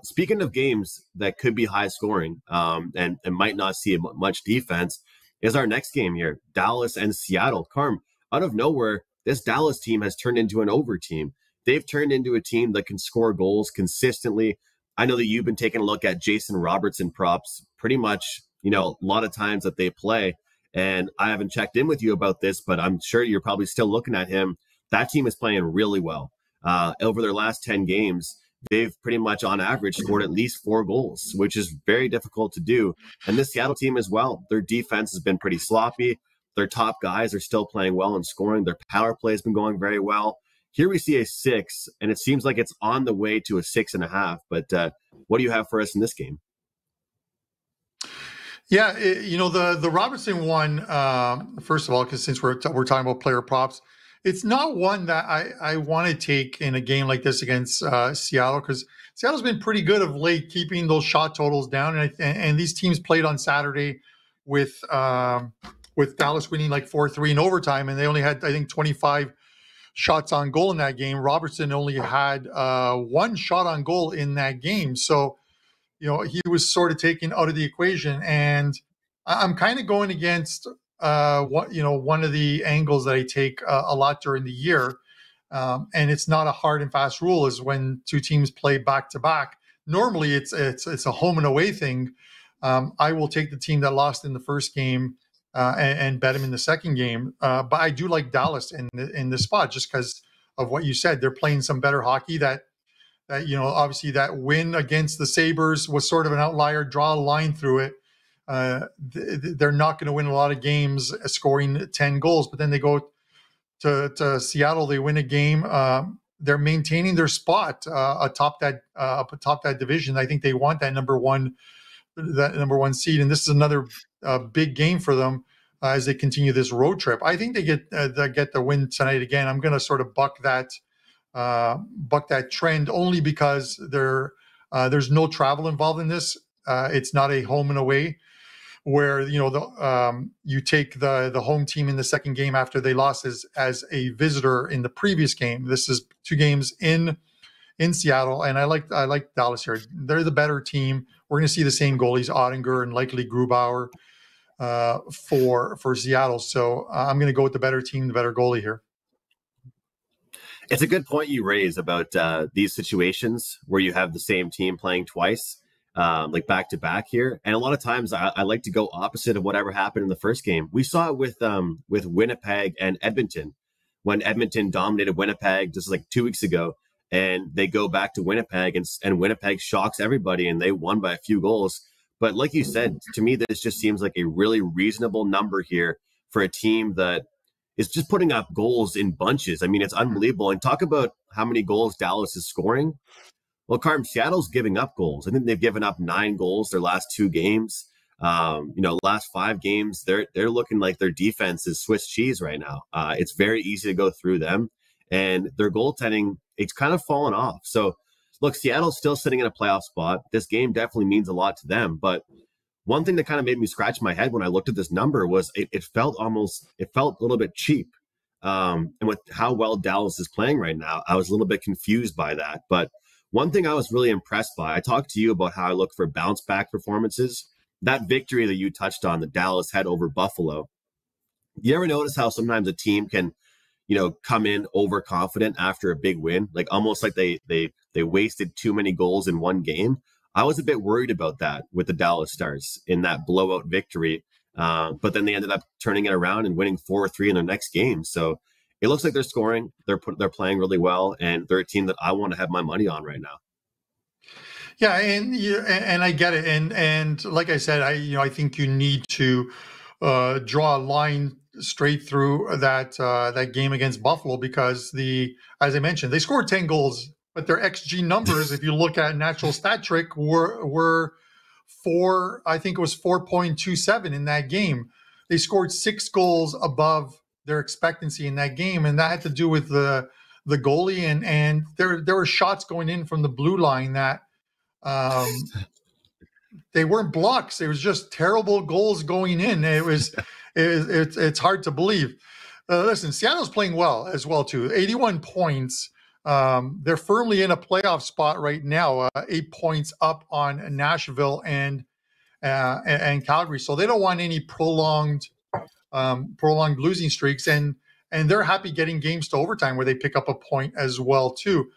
Speaking of games that could be high scoring and might not see much defense, is our next game here, Dallas and Seattle. Carm, out of nowhere, this Dallas team has turned into an over team. They've turned into a team that can score goals consistently. I know that you've been taking a look at Jason Robertson props pretty much, a lot of times that they play. And I haven't checked in with you about this, but I'm sure you're probably still looking at him. That team is playing really well. Over their last 10 games, they've pretty much on average scored at least 4 goals, which is very difficult to do. And this Seattle team as well, their defense has been pretty sloppy. Their top guys are still playing well and scoring. Their power play has been going very well. Here we see a 6, and it seems like it's on the way to a 6.5. But what do you have for us in this game? Yeah, the Robertson one, first of all, because since we're talking about player props, it's not one that I want to take in a game like this against Seattle, because Seattle's been pretty good of late keeping those shot totals down. And these teams played on Saturday with Dallas winning like 4-3 in overtime, and they only had, I think, 25 shots on goal in that game. Robertson only had 1 shot on goal in that game. So, he was sort of taken out of the equation. And I'm kind of going against one of the angles that I take a lot during the year, and it's not a hard and fast rule, is when 2 teams play back to back. Normally, it's a home and away thing. I will take the team that lost in the first game and bet them in the second game. But I do like Dallas in this spot just because of what you said. They're playing some better hockey. That obviously that win against the Sabres was sort of an outlier. Draw a line through it. They're not going to win a lot of games scoring 10 goals, but then they go to Seattle, they win a game. They're maintaining their spot atop that division. I think they want that number one seed, and this is another big game for them as they continue this road trip. I think they get the win tonight again. I'm going to sort of buck that trend only because there's no travel involved in this. It's not a home and away, where you take the home team in the second game after they lost as a visitor in the previous game. This is 2 games in Seattle, and I like Dallas here. They're the better team. We're going to see the same goalies, Ottinger and likely Grubauer, for Seattle. So I'm going to go with the better team, the better goalie here. It's a good point you raise about these situations where you have the same team playing twice. Like back to back here. And a lot of times I like to go opposite of whatever happened in the first game. We saw it with Winnipeg and Edmonton, when Edmonton dominated Winnipeg just like 2 weeks ago, and they go back to Winnipeg and Winnipeg shocks everybody and they won by a few goals. But like you said, to me, this just seems like a really reasonable number here for a team that is just putting up goals in bunches. I mean, it's unbelievable. And talk about how many goals Dallas is scoring. Well, Carm, Seattle's giving up goals. I think they've given up 9 goals their last 2 games. Last 5 games, they're looking like their defense is Swiss cheese right now. It's very easy to go through them, and their goaltending, it's kind of fallen off. So, look, Seattle's still sitting in a playoff spot. This game definitely means a lot to them. But one thing that kind of made me scratch my head when I looked at this number was it felt a little bit cheap. And with how well Dallas is playing right now, I was a little bit confused by that. But one thing I was really impressed by, I talked to you about how I look for bounce back performances. That victory that you touched on, the Dallas had over Buffalo. You ever notice how sometimes a team can, come in overconfident after a big win, like almost like they wasted too many goals in one game? I was a bit worried about that with the Dallas Stars in that blowout victory. But then they ended up turning it around and winning 4-3 in their next game. So it looks like they're scoring. They're playing really well, and they're a team that I want to have my money on right now. Yeah, and I get it, and like I said, I think you need to draw a line straight through that game against Buffalo, because as I mentioned, they scored 10 goals, but their XG numbers, if you look at natural stat trick, were 4.27 in that game. They scored 6 goals above their expectancy in that game, and that had to do with the goalie, and there were shots going in from the blue line that they weren't blocks. It was just terrible goals going in. It's hard to believe. Listen, Seattle's playing well as well too. 81 points They're firmly in a playoff spot right now, 8 points up on Nashville and Calgary. So they don't want any prolonged losing streaks, and they're happy getting games to overtime where they pick up a point as well too.